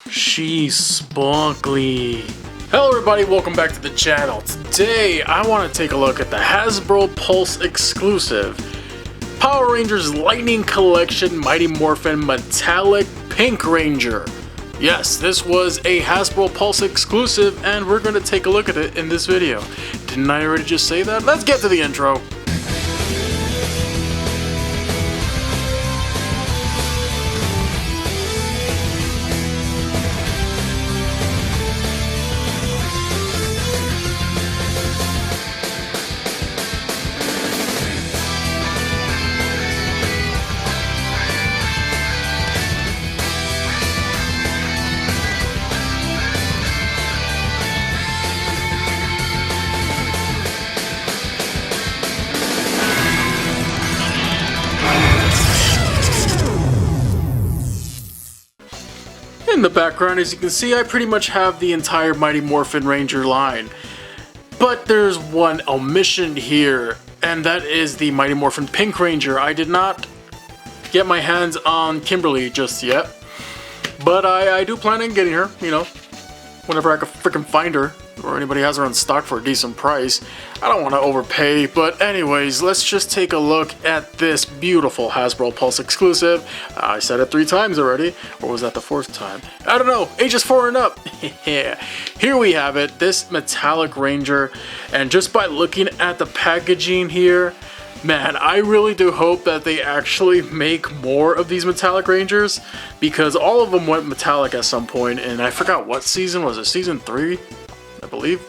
She's spunkly. Hello everybody, welcome back to the channel. Today I want to take a look at the Hasbro Pulse exclusive Power Rangers Lightning Collection Mighty Morphin Metallic Pink Ranger. Yes, this was a Hasbro Pulse exclusive and we're going to take a look at it in this video. Didn't I already just say that? Let's get to the intro. In the background, as you can see, I pretty much have the entire Mighty Morphin Ranger line. But there's one omission here, and that is the Mighty Morphin Pink Ranger. I did not get my hands on Kimberly just yet, but I do plan on getting her, you know, whenever I can freaking find her, or anybody has her on stock for a decent price. I don't want to overpay, but anyways, let's just take a look at this beautiful Hasbro Pulse exclusive. I said it 3 times already, or was that the 4th time? I don't know, ages 4 and up. Here we have it, this Metallic Ranger, and just by looking at the packaging here, man, I really do hope that they actually make more of these Metallic Rangers, because all of them went metallic at some point, and I forgot what season, was it season 3? I believe.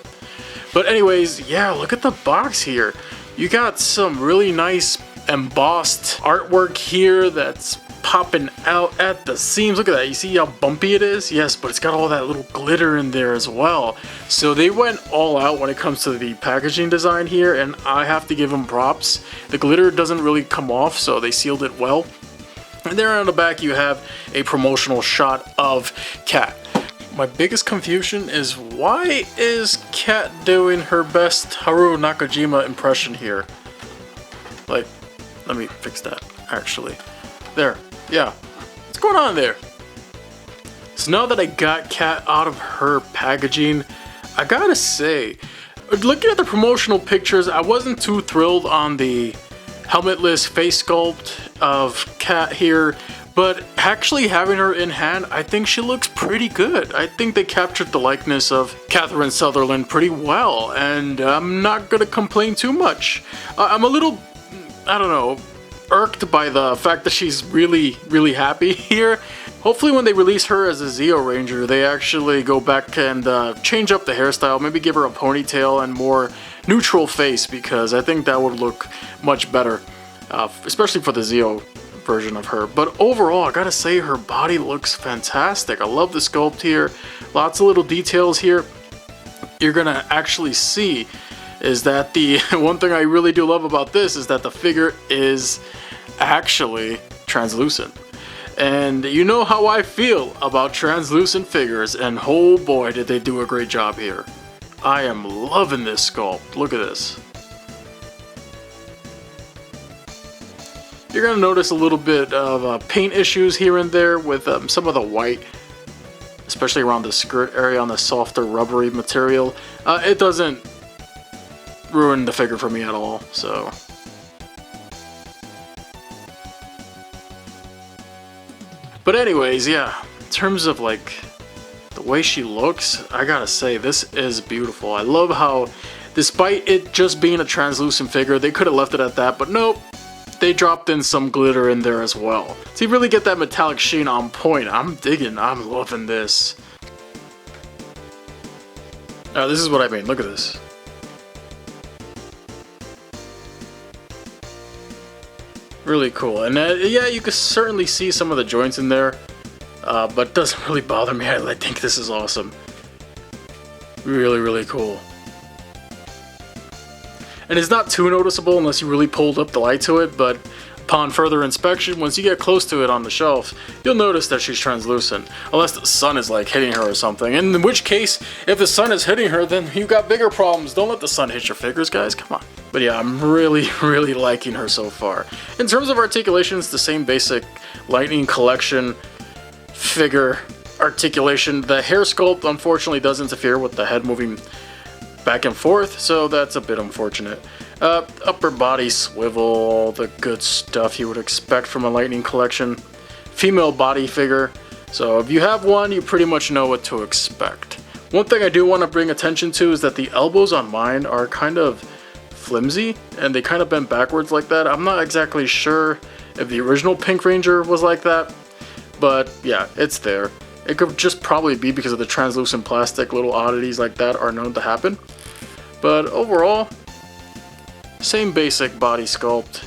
But anyways, yeah, look at the box here. You got some really nice embossed artwork here that's popping out at the seams. Look at that, you see how bumpy it is? Yes, but it's got all that little glitter in there as well. So they went all out when it comes to the packaging design here, and I have to give them props. The glitter doesn't really come off, so they sealed it well. And there on the back you have a promotional shot of Kat. My biggest confusion is, why is Kat doing her best Haru Nakajima impression here? Like, let me fix that, actually. There, yeah. What's going on there? So now that I got Kat out of her packaging, I gotta say, looking at the promotional pictures, I wasn't too thrilled on the helmetless face sculpt of Kat here. But actually having her in hand, I think she looks pretty good. I think they captured the likeness of Catherine Sutherland pretty well, and I'm not gonna complain too much. I'm a little, I don't know, irked by the fact that she's really happy here. Hopefully when they release her as a Zeo Ranger, they actually go back and change up the hairstyle, maybe give her a ponytail and more neutral face, because I think that would look much better, especially for the Zeo version of her. But overall, I gotta say, her body looks fantastic. I love the sculpt here, lots of little details here. You're gonna actually see is that the one thing I really do love about this is that the figure is actually translucent. And you know how I feel about translucent figures, and oh boy did they do a great job here. I am loving this sculpt. Look at this. You're going to notice a little bit of paint issues here and there with some of the white, especially around the skirt area on the softer rubbery material. It doesn't ruin the figure for me at all, so. But anyways, yeah, in terms of like the way she looks, I gotta say, this is beautiful. I love how, despite it just being a translucent figure, they could have left it at that, but nope. They dropped in some glitter in there as well. So you really get that metallic sheen on point. I'm digging, I'm loving this. This is what I mean, look at this. Really cool, and yeah, you can certainly see some of the joints in there, but it doesn't really bother me. I think this is awesome. Really cool. And it's not too noticeable unless you really pulled up the light to it, but upon further inspection, once you get close to it on the shelf, you'll notice that she's translucent. Unless the sun is like hitting her or something, in which case, if the sun is hitting her, then you got bigger problems. Don't let the sun hit your figures, guys, come on. But yeah, I'm really liking her so far. In terms of articulation, it's the same basic Lightning Collection figure articulation. The hair sculpt unfortunately does interfere with the head moving back and forth, so that's a bit unfortunate. Upper body swivel, the good stuff you would expect from a Lightning collection. Female body figure, so if you have one, you pretty much know what to expect. One thing I do want to bring attention to is that the elbows on mine are kind of flimsy, and they kind of bend backwards like that. I'm not exactly sure if the original Pink Ranger was like that, but yeah, it's there. It could just probably be because of the translucent plastic. Little oddities like that are known to happen. But overall, same basic body sculpt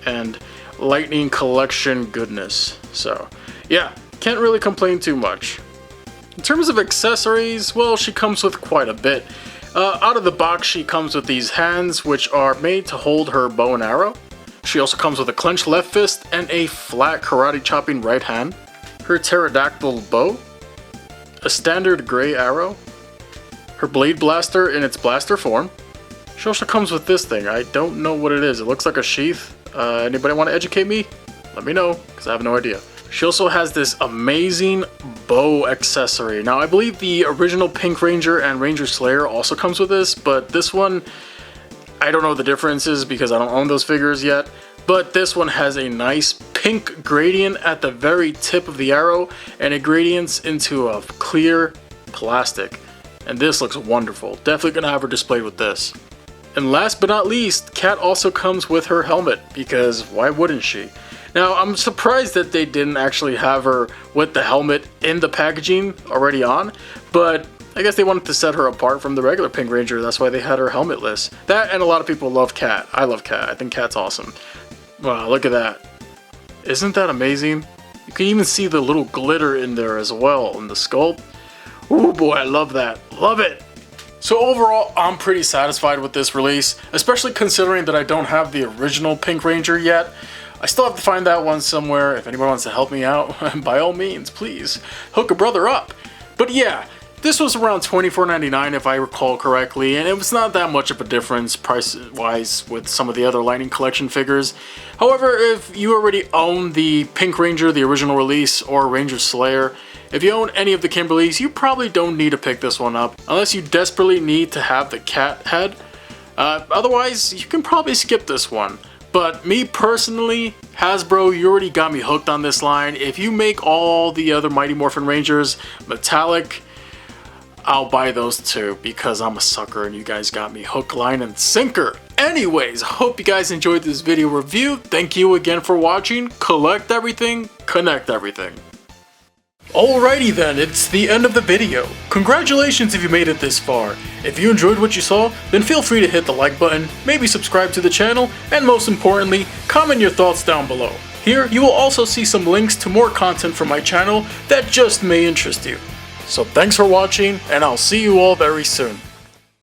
and Lightning collection goodness. So yeah, can't really complain too much. In terms of accessories, well, she comes with quite a bit. Out of the box, she comes with these hands, which are made to hold her bow and arrow. She also comes with a clenched left fist and a flat karate chopping right hand. Her pterodactyl bow, a standard gray arrow, her blade blaster in its blaster form. She also comes with this thing. I don't know what it is. It looks like a sheath. Anybody want to educate me? Let me know, because I have no idea. She also has this amazing bow accessory. Now, I believe the original Pink Ranger and Ranger Slayer also comes with this, but this one, I don't know the differences because I don't own those figures yet. But this one has a nice pink gradient at the very tip of the arrow, and it gradients into a clear plastic. And this looks wonderful. Definitely gonna have her displayed with this. And last but not least, Kat also comes with her helmet, because why wouldn't she? Now, I'm surprised that they didn't actually have her with the helmet in the packaging already on, but I guess they wanted to set her apart from the regular Pink Ranger. That's why they had her helmetless. That, and a lot of people love Kat. I love Kat. I think Kat's awesome. Wow, look at that. Isn't that amazing? You can even see the little glitter in there as well in the sculpt. Oh boy, I love that. Love it! So overall, I'm pretty satisfied with this release, especially considering that I don't have the original Pink Ranger yet. I still have to find that one somewhere. If anyone wants to help me out, by all means, please hook a brother up. But yeah, this was around $24.99 if I recall correctly, and it was not that much of a difference price-wise with some of the other Lightning Collection figures. However, if you already own the Pink Ranger, the original release, or Ranger Slayer, if you own any of the Kimberleys, you probably don't need to pick this one up, unless you desperately need to have the cat head. Otherwise, you can probably skip this one. But me personally, Hasbro, you already got me hooked on this line. If you make all the other Mighty Morphin Rangers metallic, I'll buy those too, because I'm a sucker and you guys got me hook, line, and sinker. Anyways, hope you guys enjoyed this video review. Thank you again for watching. Collect everything, connect everything. Alrighty then, it's the end of the video. Congratulations if you made it this far. If you enjoyed what you saw, then feel free to hit the like button, maybe subscribe to the channel, and most importantly, comment your thoughts down below. Here, you will also see some links to more content from my channel that just may interest you. So thanks for watching, and I'll see you all very soon.